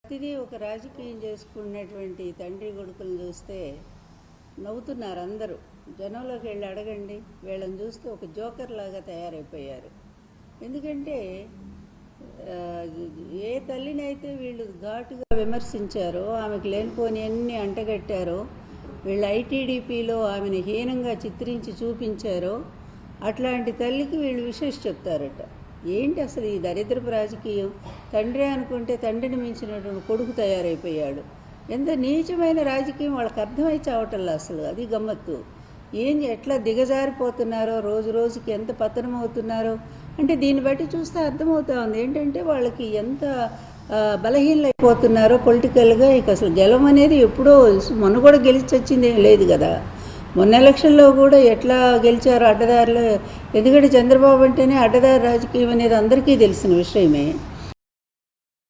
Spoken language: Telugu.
ప్రతిదీ ఒక రాజకీయం చేసుకున్నటువంటి తండ్రి కొడుకులు చూస్తే నవ్వుతున్నారు అందరూ. జనంలోకి వెళ్ళి అడగండి, వీళ్ళని చూస్తే ఒక జోకర్ లాగా తయారైపోయారు. ఎందుకంటే ఏ తల్లినైతే వీళ్ళు ఘాటుగా విమర్శించారో, ఆమెకు లేనిపోని అన్ని అంటగట్టారో, వీళ్ళు ఐటీడీపీలో ఆమెను హీనంగా చిత్రించి చూపించారో, అట్లాంటి తల్లికి వీళ్ళు విశేష చెప్తారట. ఏంటి అసలు ఈ దరిద్రపు రాజకీయం? తండ్రి అనుకుంటే తండ్రిని మించినటువంటి కొడుకు తయారైపోయాడు. ఎంత నీచమైన రాజకీయం వాళ్ళకి అర్థమై చావటల్లా అసలు. అది గమ్మత్తు. ఎట్లా దిగజారిపోతున్నారో, రోజు రోజుకి ఎంత పతనం అవుతున్నారో అంటే దీన్ని బట్టి చూస్తే అర్థమవుతా ఉంది ఏంటంటే వాళ్ళకి ఎంత బలహీనైపోతున్నారో పొలిటికల్గా. ఇక అసలు గెలవనేది ఎప్పుడో, మొన్న కూడా గెలిచి వచ్చింది ఏం లేదు కదా. మొన్న ఎలక్షన్లో కూడా ఎట్లా గెలిచారో అడ్డదారిలో. ఎందుకంటే చంద్రబాబు అంటేనే అడ్డదారి రాజకీయం అనేది అందరికీ తెలిసిన విషయమే.